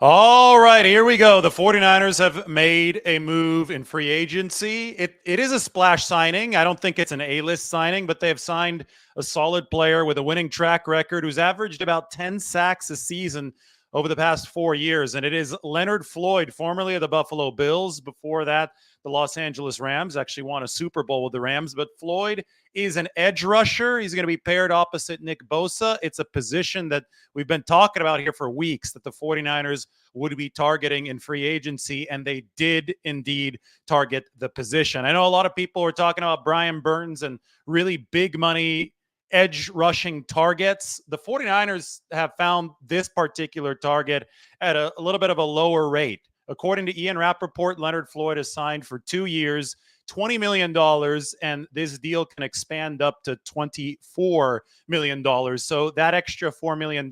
All right, here we go. The 49ers have made a move in free agency. It is a splash signing. I don't think it's an A-list signing, but they have signed a solid player with a winning track record who's averaged about 10 sacks a season over the past 4 years. And it is Leonard Floyd, formerly of the Buffalo Bills. Before that, the Los Angeles Rams actually won a Super Bowl with the Rams. But Floyd is an edge rusher. He's going to be paired opposite Nick Bosa. It's a position that we've been talking about here for weeks that the 49ers would be targeting in free agency, and they did indeed target the position. I know a lot of people were talking about Brian Burns and really big money edge rushing targets. The 49ers have found this particular target at a little bit of a lower rate. According to Ian Rappaport, Leonard Floyd has signed for 2 years, $20 million, and this deal can expand up to $24 million. So that extra $4 million,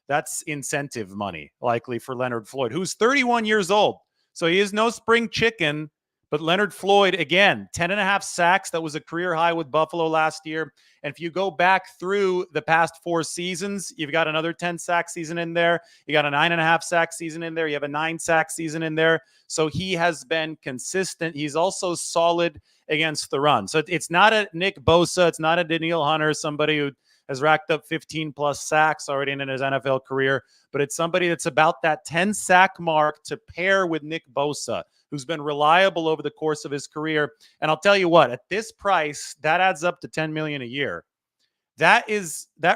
that's incentive money, likely for Leonard Floyd, who's 31 years old. So he is no spring chicken, but Leonard Floyd, again, 10 and a half sacks. That was a career high with Buffalo last year. And if you go back through the past 4 seasons, you've got another 10 sack season in there. You got a 9.5 sack season in there. You have a 9 sack season in there. So he has been consistent. He's also solid against the run. So it's not a Nick Bosa. It's not a Danielle Hunter, somebody who has racked up 15 plus sacks already in his NFL career, but it's somebody that's about that 10 sack mark to pair with Nick Bosa, who's been reliable over the course of his career. And I'll tell you what, at this price, that adds up to $10 million a year. That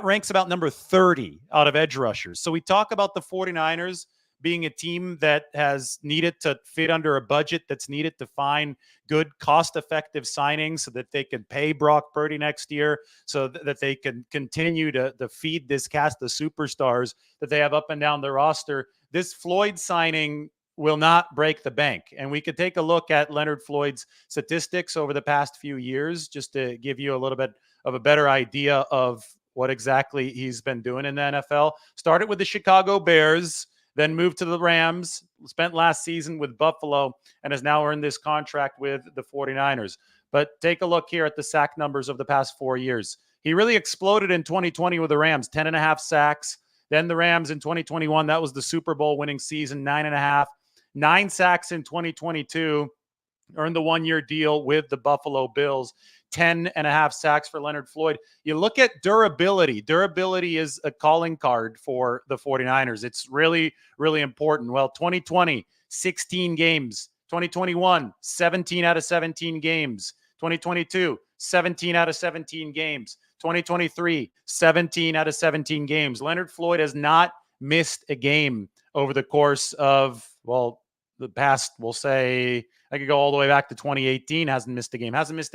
ranks about number 30 out of edge rushers. So we talk about the 49ers being a team that has needed to fit under a budget that's needed to find good cost-effective signings so that they can pay Brock Purdy next year, so that they can continue to feed this cast of superstars that they have up and down the roster. This Floyd signing will not break the bank. And we could take a look at Leonard Floyd's statistics over the past few years just to give you a little bit of a better idea of what exactly he's been doing in the NFL. Started with the Chicago Bears, then moved to the Rams, spent last season with Buffalo, and has now earned this contract with the 49ers. But take a look here at the sack numbers of the past 4 years. He really exploded in 2020 with the Rams, 10.5 sacks. Then the Rams in 2021, that was the Super Bowl winning season, 9.5. 9 sacks in 2022, earned the 1-year deal with the Buffalo Bills. 10.5 sacks for Leonard Floyd. You look at durability. Durability is a calling card for the 49ers. It's really, really important. Well, 2020, 16 games. 2021, 17 out of 17 games. 2022, 17 out of 17 games. 2023, 17 out of 17 games. Leonard Floyd has not missed a game over the course of, well, the past, we'll say, I could go all the way back to 2018, hasn't missed a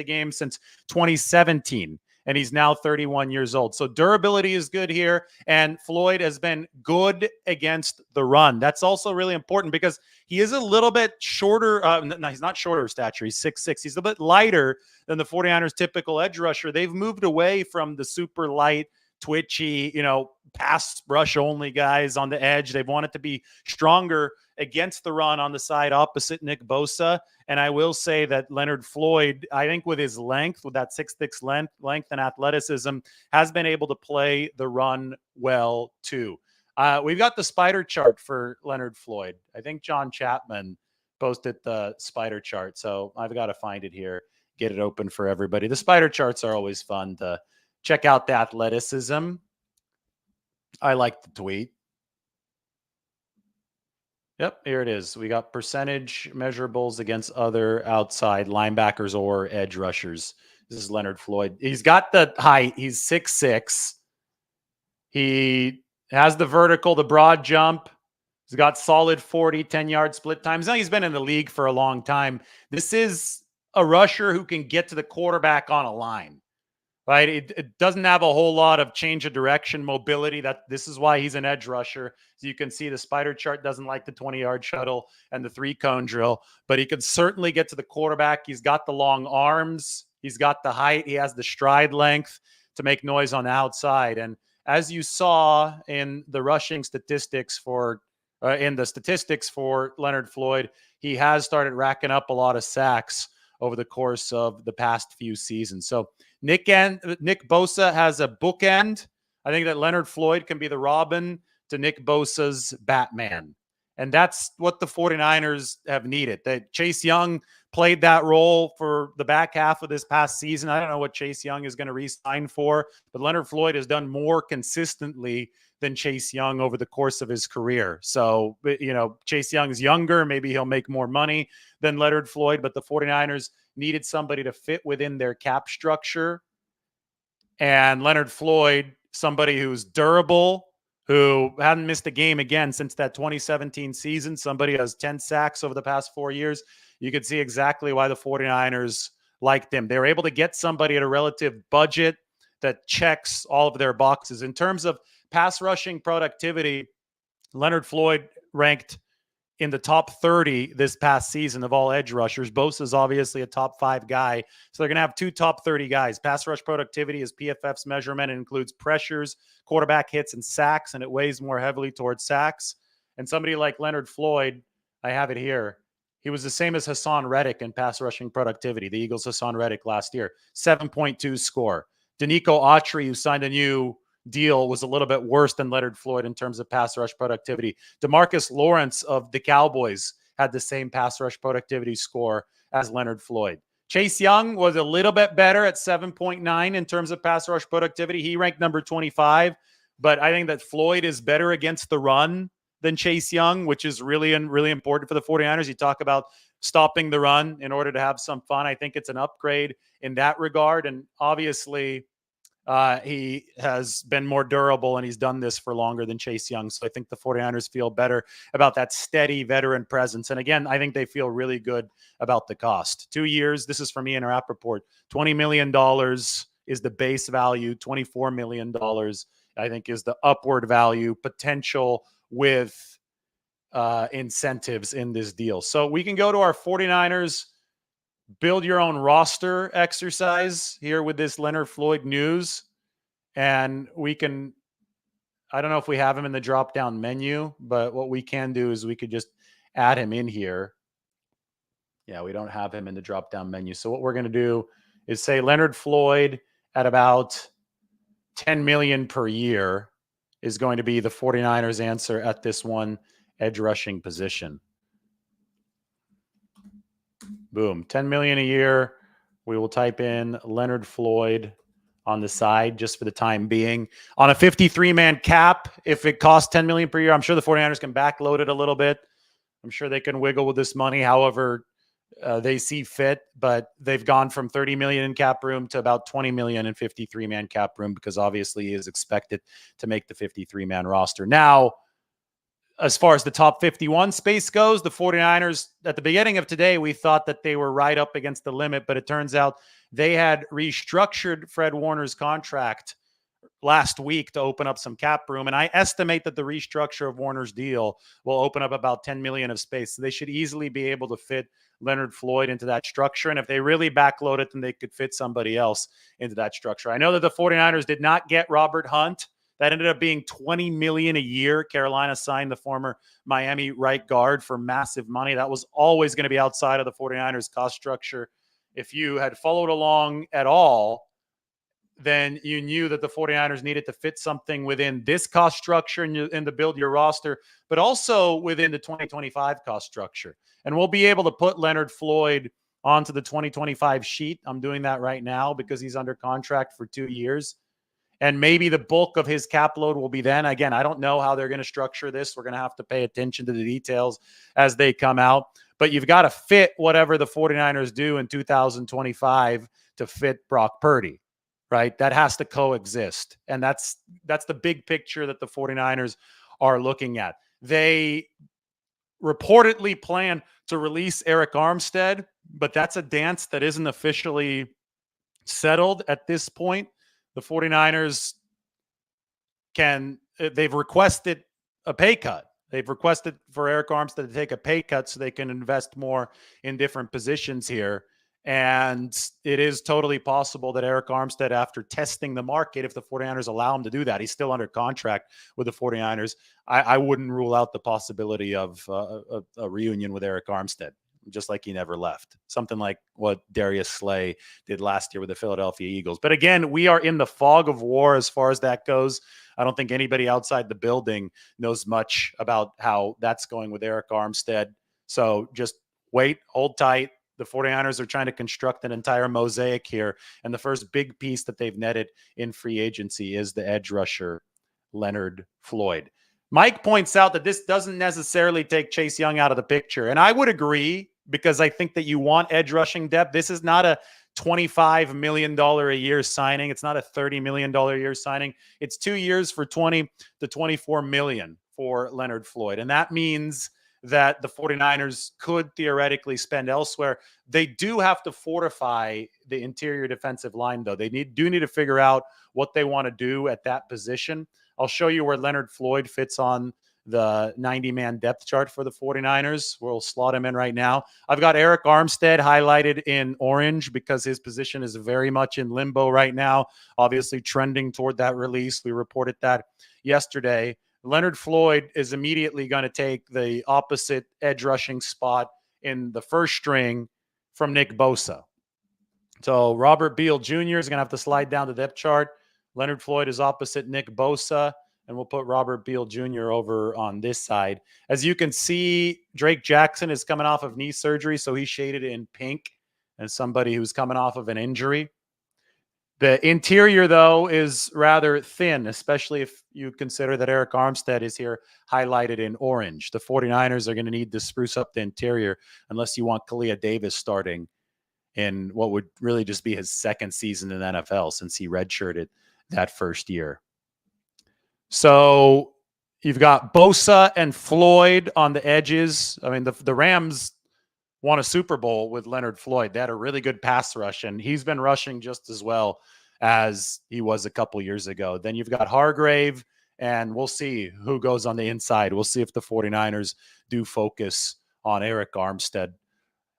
game since 2017, and he's now 31 years old. So durability is good here, and Floyd has been good against the run. That's also really important because he is a little bit shorter. No, he's not shorter stature. He's 6'6". He's a bit lighter than the 49ers' typical edge rusher. They've moved away from the super light, twitchy, pass rush only guys on the edge. They want it to be stronger against the run on the side opposite Nick Bosa. And I will say that Leonard Floyd, I think with his length, with that 6'6" length and athleticism, has been able to play the run well too. We've got the spider chart for Leonard Floyd. I think John Chapman posted the spider chart. So I've got to find it here, get it open for everybody. The spider charts are always fun to check out. The athleticism. I like the tweet. Yep, here it is. We got percentage measurables against other outside linebackers or edge rushers. This is Leonard Floyd. He's got the height. He's 6'6". He has the vertical, the broad jump. He's got solid 40, 10-yard split times. Now he's been in the league for a long time. This is a rusher who can get to the quarterback on a line. Right, it doesn't have a whole lot of change of direction, mobility. This is why he's an edge rusher. So you can see the spider chart doesn't like the 20-yard shuttle and the 3-cone drill, but he can certainly get to the quarterback. He's got the long arms. He's got the height. He has the stride length to make noise on the outside. And as you saw in the rushing statistics for Leonard Floyd, he has started racking up a lot of sacks over the course of the past few seasons. So Nick Bosa has a bookend. I think that Leonard Floyd can be the Robin to Nick Bosa's Batman. And that's what the 49ers have needed. That Chase Young played that role for the back half of this past season. I don't know what Chase Young is going to re-sign for, but Leonard Floyd has done more consistently than Chase Young over the course of his career. So, Chase Young is younger. Maybe he'll make more money than Leonard Floyd, but the 49ers needed somebody to fit within their cap structure. And Leonard Floyd, somebody who's durable, who hadn't missed a game again since that 2017 season, somebody who has 10 sacks over the past 4 years. You could see exactly why the 49ers liked him. They were able to get somebody at a relative budget that checks all of their boxes. In terms of pass rushing productivity, Leonard Floyd ranked in the top 30 this past season of all edge rushers. Bosa is obviously a top 5 guy. So they're going to have 2 top 30 guys. Pass rush productivity is PFF's measurement. It includes pressures, quarterback hits, and sacks, and it weighs more heavily towards sacks. And somebody like Leonard Floyd, I have it here. He was the same as Hassan Reddick in pass rushing productivity. The Eagles' Hassan Reddick last year, 7.2 score. Danico Autry, who signed a new deal, was a little bit worse than Leonard Floyd in terms of pass rush productivity. DeMarcus Lawrence of the Cowboys had the same pass rush productivity score as Leonard Floyd. Chase Young was a little bit better at 7.9 in terms of pass rush productivity. He ranked number 25, but I think that Floyd is better against the run than Chase Young, which is really important for the 49ers. You talk about stopping the run in order to have some fun. I think it's an upgrade in that regard. And obviously, he has been more durable, and he's done this for longer than Chase Young. So I think the 49ers feel better about that steady veteran presence. And again, I think they feel really good about the cost. 2 years, this is from Ian Rappaport, $20 million is the base value. $24 million, I think, is the upward value potential with incentives in this deal. So we can go to our 49ers build your own roster exercise here with this Leonard Floyd news. And we can, I don't know if we have him in the drop down menu, but what we can do is we could just add him in here. Yeah, we don't have him in the drop down menu. So what we're going to do is say Leonard Floyd at about 10 million per year is going to be the 49ers answer at this one edge rushing position. Boom, 10 million a year. We will type in Leonard Floyd on the side just for the time being. On a 53-man cap, if it costs 10 million per year, I'm sure the 49ers can backload it a little bit. I'm sure they can wiggle with this money however they see fit, but they've gone from 30 million in cap room to about 20 million in 53-man cap room because obviously he is expected to make the 53-man roster. Now, as far as the top 51 space goes, the 49ers, at the beginning of today, we thought that they were right up against the limit, but it turns out they had restructured Fred Warner's contract last week to open up some cap room. And I estimate that the restructure of Warner's deal will open up about 10 million of space. So they should easily be able to fit Leonard Floyd into that structure. And if they really backload it, then they could fit somebody else into that structure. I know that the 49ers did not get Robert Hunt. That ended up being $20 million a year. Carolina signed the former Miami right guard for massive money. That was always going to be outside of the 49ers cost structure. If you had followed along at all, then you knew that the 49ers needed to fit something within this cost structure and to build your roster, but also within the 2025 cost structure. And we'll be able to put Leonard Floyd onto the 2025 sheet. I'm doing that right now because he's under contract for 2 years. And maybe the bulk of his cap load will be then. Again, I don't know how they're going to structure this. We're going to have to pay attention to the details as they come out. But you've got to fit whatever the 49ers do in 2025 to fit Brock Purdy, right? That has to coexist. And that's the big picture that the 49ers are looking at. They reportedly plan to release Eric Armstead, but that's a dance that isn't officially settled at this point. The 49ers they've requested a pay cut. They've requested for Eric Armstead to take a pay cut so they can invest more in different positions here. And it is totally possible that Eric Armstead, after testing the market, if the 49ers allow him to do that, he's still under contract with the 49ers. I wouldn't rule out the possibility of a reunion with Eric Armstead. just like he never left. Something like what Darius Slay did last year with the Philadelphia Eagles. But again, we are in the fog of war as far as that goes. I don't think anybody outside the building knows much about how that's going with Eric Armstead. So just wait, hold tight. The 49ers are trying to construct an entire mosaic here. And the first big piece that they've netted in free agency is the edge rusher, Leonard Floyd. Mike points out that this doesn't necessarily take Chase Young out of the picture. And I would agree, because I think that you want edge rushing depth. This is not a $25 million a year signing. It's not a $30 million a year signing. It's 2 years for 20 to 24 million for Leonard Floyd. And that means that the 49ers could theoretically spend elsewhere. They do have to fortify the interior defensive line, though. They do need to figure out what they want to do at that position. I'll show you where Leonard Floyd fits on the 90-man depth chart for the 49ers. We'll slot him in right now. I've got Eric Armstead highlighted in orange because his position is very much in limbo right now, obviously trending toward that release. We reported that yesterday. Leonard Floyd is immediately going to take the opposite edge rushing spot in the first string from Nick Bosa. So Robert Beal Jr. is going to have to slide down the depth chart. Leonard Floyd is opposite Nick Bosa, and we'll put Robert Beal Jr. over on this side. As you can see, Drake Jackson is coming off of knee surgery, so he's shaded in pink as somebody who's coming off of an injury. The interior, though, is rather thin, especially if you consider that Eric Armstead is here highlighted in orange. The 49ers are going to need to spruce up the interior unless you want Kalia Davis starting in what would really just be his second season in the NFL since he redshirted that first year. So you've got Bosa and Floyd on the edges. I mean, the Rams won a Super Bowl with Leonard Floyd. They had a really good pass rush, and he's been rushing just as well as he was a couple years ago. Then you've got Hargrave, and we'll see who goes on the inside. We'll see if the 49ers do focus on Eric Armstead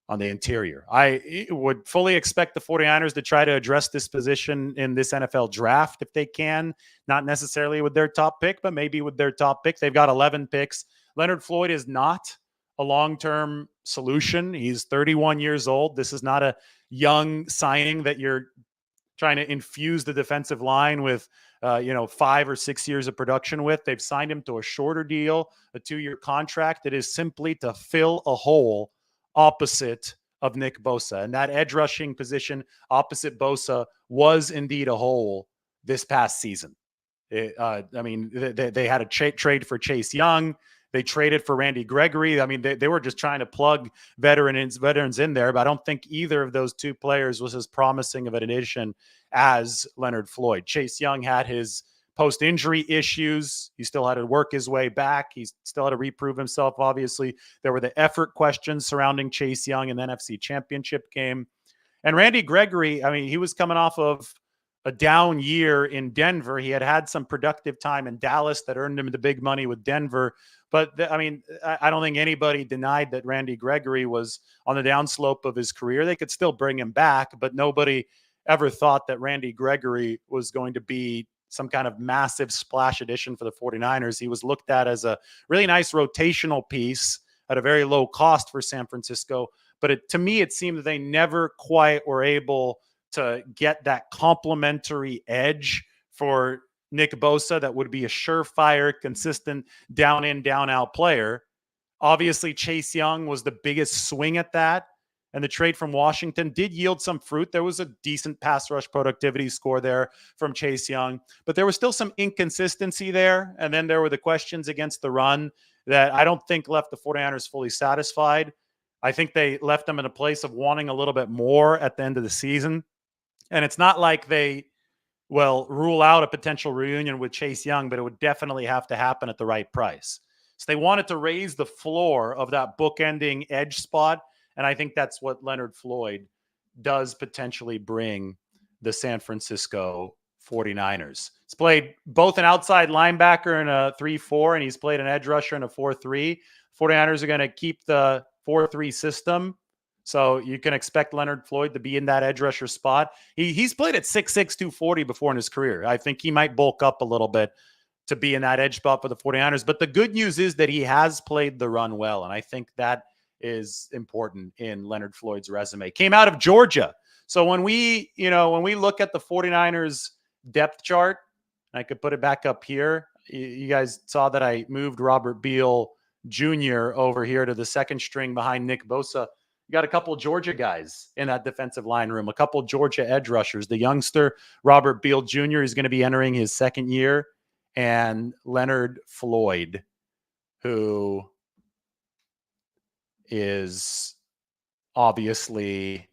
on the interior. I would fully expect the 49ers to try to address this position in this NFL draft if they can, not necessarily with their top pick, but maybe with their top pick. They've got 11 picks. Leonard Floyd is not a long-term solution. He's 31 years old. This is not a young signing that you're trying to infuse the defensive line with 5 or 6 years of production with. They've signed him to a shorter deal, a 2-year contract that is simply to fill a hole opposite of Nick Bosa. And that edge rushing position opposite Bosa was indeed a hole this past season. They had a trade for Chase Young. They traded for Randy Gregory. I mean, they were just trying to plug veterans in there, but I don't think either of those two players was as promising of an addition as Leonard Floyd. Chase Young had his post-injury issues. He still had to work his way back. He still had to reprove himself, obviously. There were the effort questions surrounding Chase Young in the NFC Championship game. And Randy Gregory, I mean, he was coming off of a down year in Denver. He had some productive time in Dallas that earned him the big money with Denver. But, I don't think anybody denied that Randy Gregory was on the downslope of his career. They could still bring him back, but nobody ever thought that Randy Gregory was going to be some kind of massive splash addition for the 49ers. He was looked at as a really nice rotational piece at a very low cost for San Francisco. But to me, it seemed that they never quite were able to get that complementary edge for Nick Bosa that would be a surefire, consistent, down in, down out player. Obviously, Chase Young was the biggest swing at that. And the trade from Washington did yield some fruit. There was a decent pass rush productivity score there from Chase Young, but there was still some inconsistency there. And then there were the questions against the run that I don't think left the 49ers fully satisfied. I think they left them in a place of wanting a little bit more at the end of the season. And it's not like they rule out a potential reunion with Chase Young, but it would definitely have to happen at the right price. So they wanted to raise the floor of that bookending edge spot. And I think that's what Leonard Floyd does potentially bring the San Francisco 49ers. He's played both an outside linebacker in a 3-4, and he's played an edge rusher in a 4-3. 49ers are going to keep the 4-3 system. So you can expect Leonard Floyd to be in that edge rusher spot. He's played at 6'6", 240 before in his career. I think he might bulk up a little bit to be in that edge spot for the 49ers. But the good news is that he has played the run well. And I think that is important in Leonard Floyd's resume. Came out of Georgia. So when we look at the 49ers depth chart, I could put it back up here. You guys saw that I moved Robert Beal Jr. over here to the second string behind Nick Bosa. You got a couple of Georgia guys in that defensive line room, a couple of Georgia edge rushers. The youngster, Robert Beal Jr., is going to be entering his second year, and Leonard Floyd, who is obviously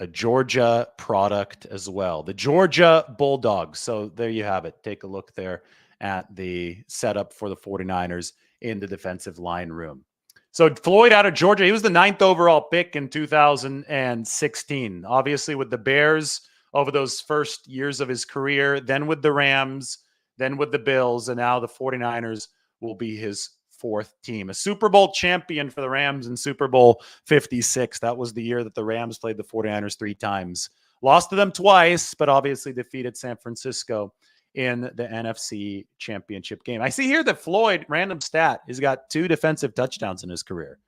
a Georgia product as well. The Georgia Bulldogs. So there you have it. Take a look there at the setup for the 49ers in the defensive line room. So Floyd out of Georgia, he was the 9th overall pick in 2016. Obviously with the Bears over those first years of his career, then with the Rams, then with the Bills, and now the 49ers will be his fourth team. A Super Bowl champion for the Rams in Super Bowl 56. That was the year that the Rams played the 49ers 3 times. Lost to them twice, but obviously defeated San Francisco in the NFC Championship game. I see here that Floyd, random stat, has got 2 defensive touchdowns in his career.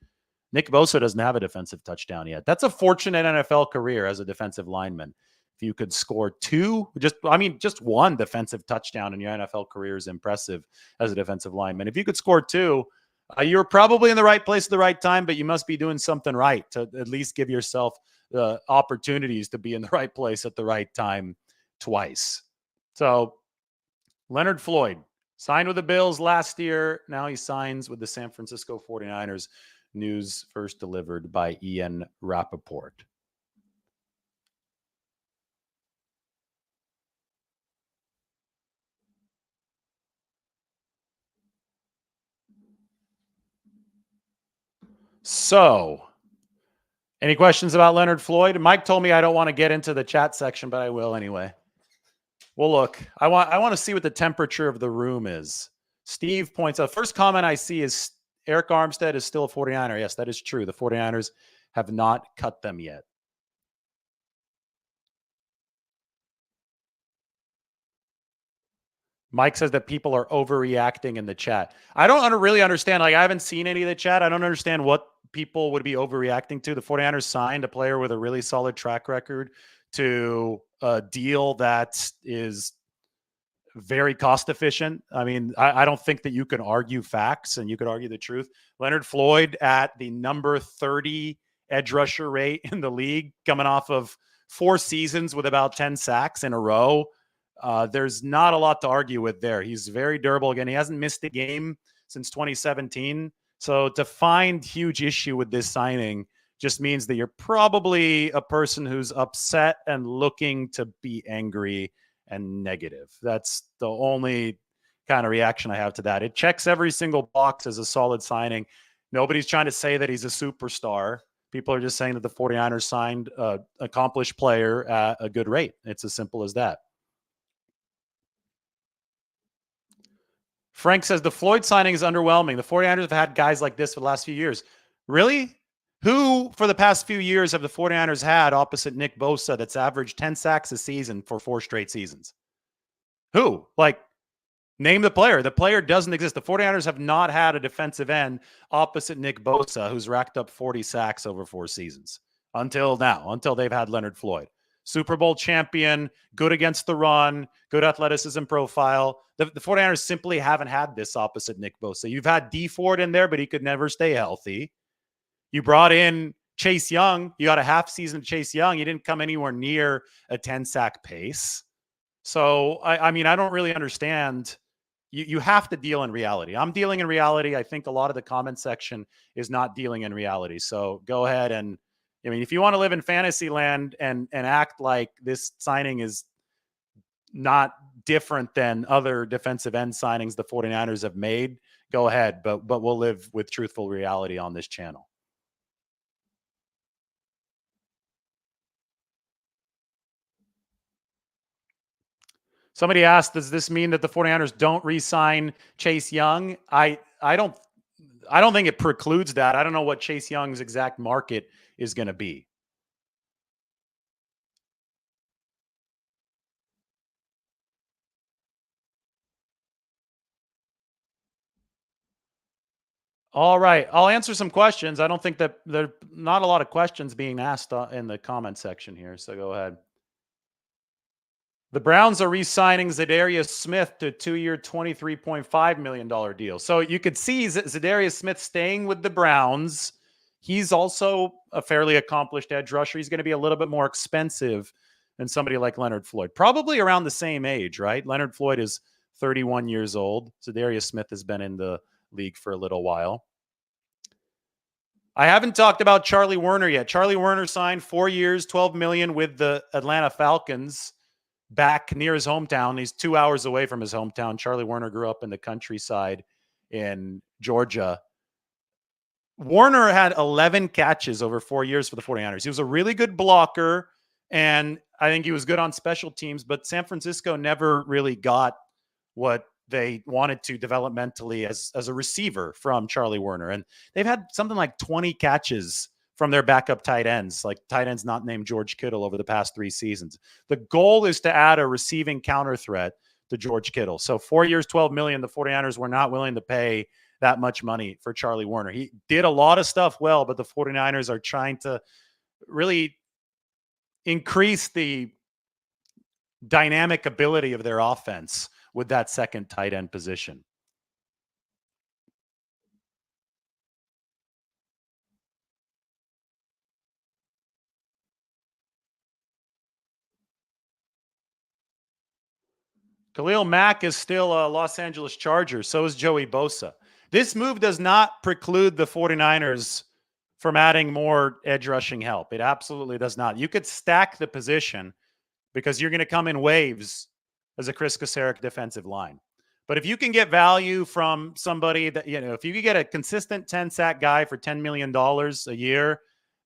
Nick Bosa doesn't have a defensive touchdown yet. That's a fortunate NFL career as a defensive lineman. If you could score 2, just 1 defensive touchdown in your NFL career is impressive as a defensive lineman. If you could score 2, you're probably in the right place at the right time, but you must be doing something right to at least give yourself the opportunities to be in the right place at the right time twice. So Leonard Floyd signed with the Bills last year. Now he signs with the San Francisco 49ers. News first delivered by Ian Rappaport. So, any questions about Leonard Floyd? Mike told me I don't want to get into the chat section, but I will anyway. Well, look, I want to see what the temperature of the room is. Steve points out, first comment I see is Eric Armstead is still a 49er. Yes, that is true. The 49ers have not cut them yet. Mike says that people are overreacting in the chat. I don't really understand. Like, I haven't seen any of the chat. I don't understand what people would be overreacting to. The 49ers signed a player with a really solid track record to a deal that is very cost efficient. I mean, I don't think that you can argue facts and you could argue the truth. Leonard Floyd at the number 30 edge rusher rate in the league, coming off of 4 seasons with about 10 sacks in a row. There's not a lot to argue with there. He's very durable. Again, he hasn't missed a game since 2017. So to find huge issue with this signing just means that you're probably a person who's upset and looking to be angry and negative. That's the only kind of reaction I have to that. It checks every single box as a solid signing. Nobody's trying to say that he's a superstar. People are just saying that the 49ers signed an accomplished player at a good rate. It's as simple as that. Frank says the Floyd signing is underwhelming. The 49ers have had guys like this for the last few years. Really? Who, for the past few years, have the 49ers had opposite Nick Bosa that's averaged 10 sacks a season for 4 straight seasons? Who? Like, name the player. The player doesn't exist. The 49ers have not had a defensive end opposite Nick Bosa who's racked up 40 sacks over 4 seasons until now, until they've had Leonard Floyd. Super Bowl champion, good against the run, good athleticism profile. The 49ers simply haven't had this opposite Nick Bosa. You've had D Ford in there, but he could never stay healthy. You brought in Chase Young. You got a half season of Chase Young. You didn't come anywhere near a 10-sack pace. So, I mean, I don't really understand. You have to deal in reality. I'm dealing in reality. I think a lot of the comment section is not dealing in reality. So go ahead and, I mean, if you want to live in fantasy land and act like this signing is not different than other defensive end signings the 49ers have made, go ahead. But we'll live with truthful reality on this channel. Somebody asked, does this mean that the 49ers don't re-sign Chase Young? I don't think it precludes that. I don't know what Chase Young's exact market is going to be. All right. I'll answer some questions. I don't think that there not a lot of questions being asked in the comment section here. So go ahead. The Browns are re-signing Zadarius Smith to a 2-year, $23.5 million deal. So you could see Zadarius Smith staying with the Browns. He's also a fairly accomplished edge rusher. He's going to be a little bit more expensive than somebody like Leonard Floyd. Probably around the same age, right? Leonard Floyd is 31 years old. Zadarius Smith has been in the league for a little while. I haven't talked about Charlie Werner yet. Charlie Werner signed 4 years, $12 million with the Atlanta Falcons back near his hometown. He's 2 hours away from his hometown. Charlie Werner grew up in the countryside in Georgia. Warner had 11 catches over 4 years for the 49ers. He was a really good blocker, and I think he was good on special teams, but San Francisco never really got what they wanted to developmentally as a receiver from Charlie Werner. And they've had something like 20 catches from their backup tight ends, like tight ends not named George Kittle over the past 3 seasons. The goal is to add a receiving counter threat to George Kittle. So 4 years, $12 million, the 49ers were not willing to pay that much money for Charlie Werner. He did a lot of stuff well, but the 49ers are trying to really increase the dynamic ability of their offense with that second tight end position. Khalil Mack is still a Los Angeles Charger. So is Joey Bosa. This move does not preclude the 49ers from adding more edge rushing help. It absolutely does not. You could stack the position because you're going to come in waves as a Chris Kasarik defensive line. But if you can get value from somebody that, if you could get a consistent 10 sack guy for $10 million a year,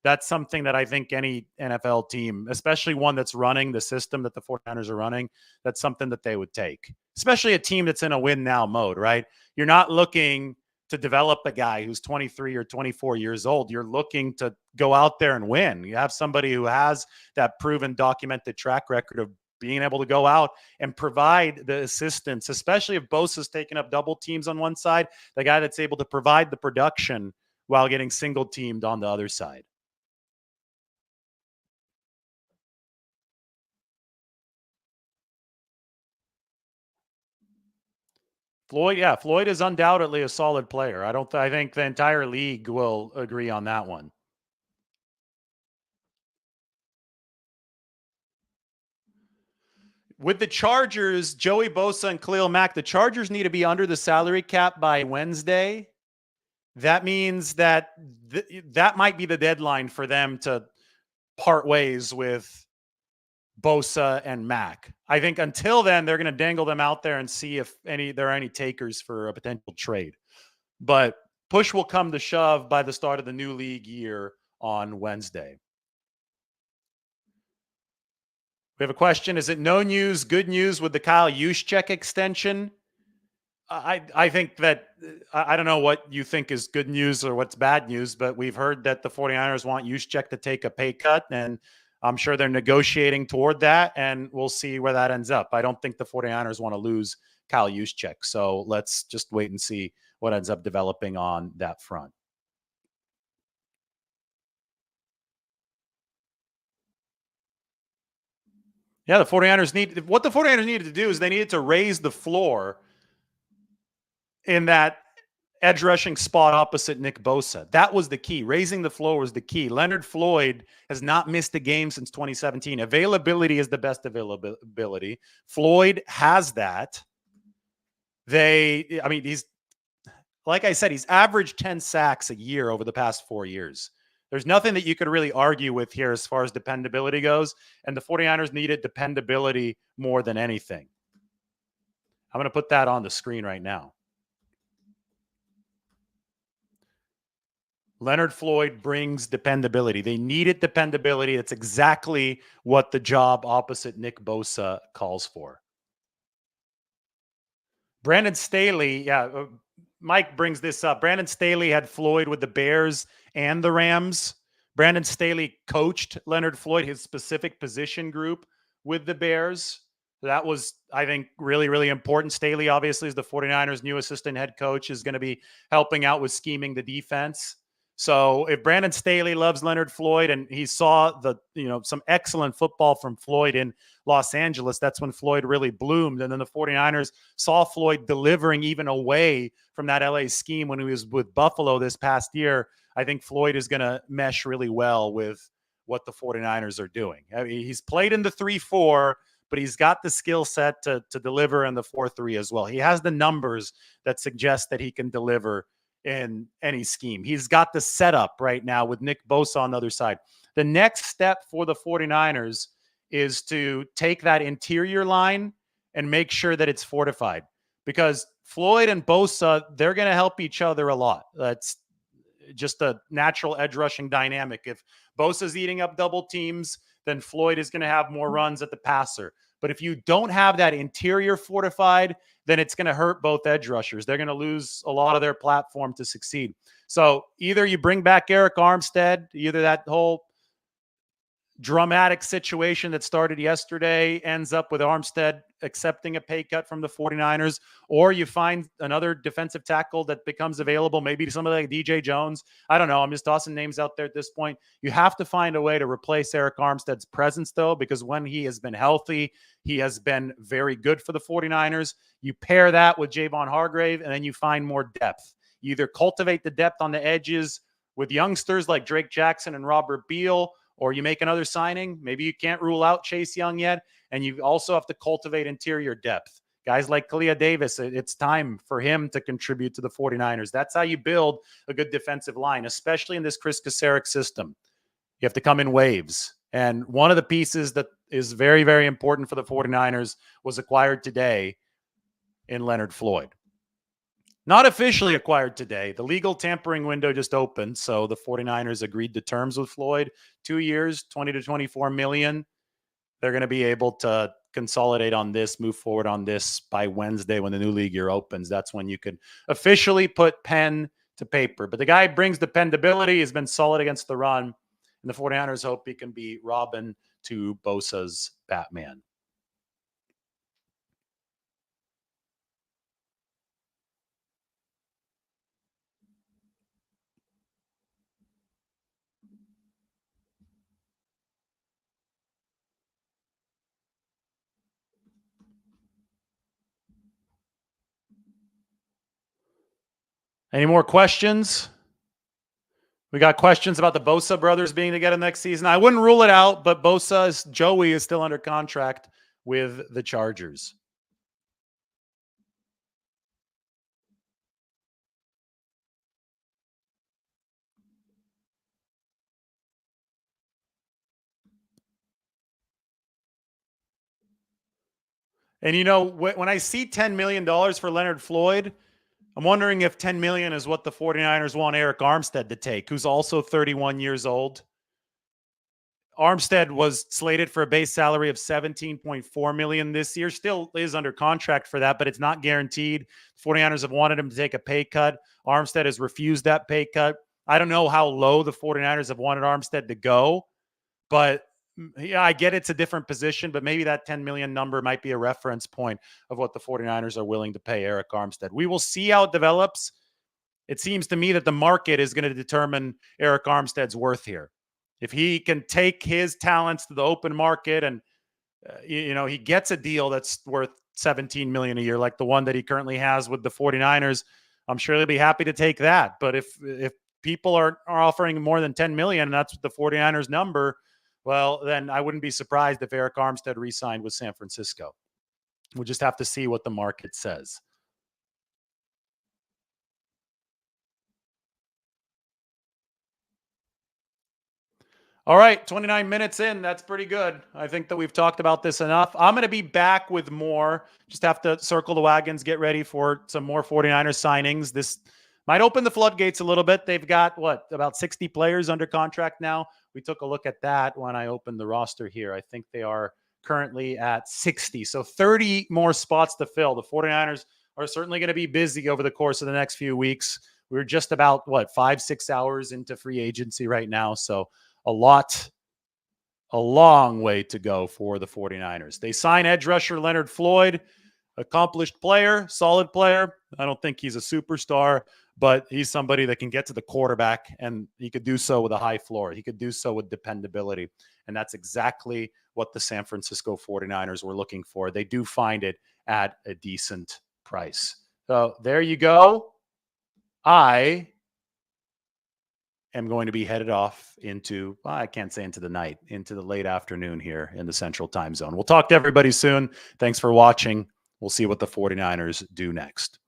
that's something that I think any NFL team, especially one that's running the system that the 49ers are running, that's something that they would take, especially a team that's in a win now mode, right? You're not looking to develop a guy who's 23 or 24 years old. You're looking to go out there and win. You have somebody who has that proven documented track record of being able to go out and provide the assistance, especially if Bosa's taking up double teams on one side, the guy that's able to provide the production while getting single teamed on the other side. Floyd is undoubtedly a solid player. I think the entire league will agree on that one. With the Chargers, Joey Bosa and Khalil Mack, the Chargers need to be under the salary cap by Wednesday. That means that that might be the deadline for them to part ways with Bosa and Mack. I think until then, they're going to dangle them out there and see if there are any takers for a potential trade. But push will come to shove by the start of the new league year on Wednesday. We have a question. Is it no news, good news with the Kyle Juszczyk extension? I think that I don't know what you think is good news or what's bad news, but we've heard that the 49ers want Juszczyk to take a pay cut, and I'm sure they're negotiating toward that, and we'll see where that ends up. I don't think the 49ers want to lose Kyle Juszczyk, so let's just wait and see what ends up developing on that front. Yeah, the 49ers needed to do is they needed to raise the floor in that edge rushing spot opposite Nick Bosa. That was the key. Raising the floor was the key. Leonard Floyd has not missed a game since 2017. Availability is the best availability. Floyd has that. He's, like I said, he's averaged 10 sacks a year over the past 4 years. There's nothing that you could really argue with here as far as dependability goes, and the 49ers needed dependability more than anything. I'm going to put that on the screen right now. Leonard Floyd brings dependability. They needed dependability. That's exactly what the job opposite Nick Bosa calls for. Brandon Staley, Mike brings this up. Brandon Staley had Floyd with the Bears and the Rams. Brandon Staley coached Leonard Floyd, his specific position group, with the Bears. That was, I think, really, really important. Staley, obviously, is the 49ers' new assistant head coach, is going to be helping out with scheming the defense. So if Brandon Staley loves Leonard Floyd and he saw some excellent football from Floyd in Los Angeles, that's when Floyd really bloomed. And then the 49ers saw Floyd delivering even away from that LA scheme when he was with Buffalo this past year. I think Floyd is going to mesh really well with what the 49ers are doing. I mean, he's played in the 3-4, but he's got the skill set to deliver in the 4-3 as well. He has the numbers that suggest that he can deliver in any scheme. He's got the setup right now with Nick Bosa on the other side. The next step for the 49ers is to take that interior line and make sure that it's fortified, because Floyd and Bosa, they're going to help each other a lot. That's just a natural edge rushing dynamic. If Bosa's eating up double teams, then Floyd is going to have more runs at the passer. But if you don't have that interior fortified, then it's going to hurt both edge rushers. They're going to lose a lot of their platform to succeed. So either you bring back Eric Armstead, either that whole dramatic situation that started yesterday ends up with Armstead accepting a pay cut from the 49ers, or you find another defensive tackle that becomes available, maybe somebody like DJ Jones. I don't know. I'm just tossing names out there at this point. You have to find a way to replace Eric Armstead's presence, though, because when he has been healthy, he has been very good for the 49ers. You pair that with Javon Hargrave, and then you find more depth. You either cultivate the depth on the edges with youngsters like Drake Jackson and Robert Beal, or you make another signing. Maybe you can't rule out Chase Young yet, and you also have to cultivate interior depth. Guys like Kalia Davis, it's time for him to contribute to the 49ers. That's how you build a good defensive line, especially in this Chris Kacerek system. You have to come in waves. And one of the pieces that is very, very important for the 49ers was acquired today in Leonard Floyd. Not officially acquired today. The legal tampering window just opened, so the 49ers agreed to terms with Floyd. 2 years, 20 to 24 million. They're going to be able to consolidate on this, move forward on this by Wednesday when the new league year opens. That's when you can officially put pen to paper. But the guy brings dependability, has been solid against the run, and the 49ers hope he can be Robin to Bosa's Batman. Any more questions? We got questions about the Bosa brothers being together next season. I wouldn't rule it out, but Joey is still under contract with the Chargers. And when I see $10 million for Leonard Floyd, I'm wondering if $10 million is what the 49ers want Eric Armstead to take, who's also 31 years old. Armstead was slated for a base salary of $17.4 million this year. Still is under contract for that, but it's not guaranteed. 49ers have wanted him to take a pay cut. Armstead has refused that pay cut. I don't know how low the 49ers have wanted Armstead to go, but yeah, I get it's a different position, but maybe that 10 million number might be a reference point of what the 49ers are willing to pay Eric Armstead. We will see how it develops. It seems to me that the market is going to determine Eric Armstead's worth here. If he can take his talents to the open market and he gets a deal that's worth $17 million a year, like the one that he currently has with the 49ers, I'm sure he'll be happy to take that. But if people are offering more than 10 million, and that's the 49ers number, well, then I wouldn't be surprised if Eric Armstead re-signed with San Francisco. We'll just have to see what the market says. All right, 29 minutes in. That's pretty good. I think that we've talked about this enough. I'm going to be back with more. Just have to circle the wagons, get ready for some more 49ers signings. This might open the floodgates a little bit. They've got, about 60 players under contract now. We took a look at that when I opened the roster here. I think they are currently at 60. So 30 more spots to fill. The 49ers are certainly going to be busy over the course of the next few weeks. We're just about, 5-6 hours into free agency right now. So a lot a long way to go for the 49ers. They sign edge rusher Leonard Floyd, accomplished player, solid player. I don't think he's a superstar, but he's somebody that can get to the quarterback, and he could do so with a high floor. He could do so with dependability. And that's exactly what the San Francisco 49ers were looking for. They do find it at a decent price. So there you go. I am going to be headed off into, well, I can't say into the night, into the late afternoon here in the Central Time Zone. We'll talk to everybody soon. Thanks for watching. We'll see what the 49ers do next.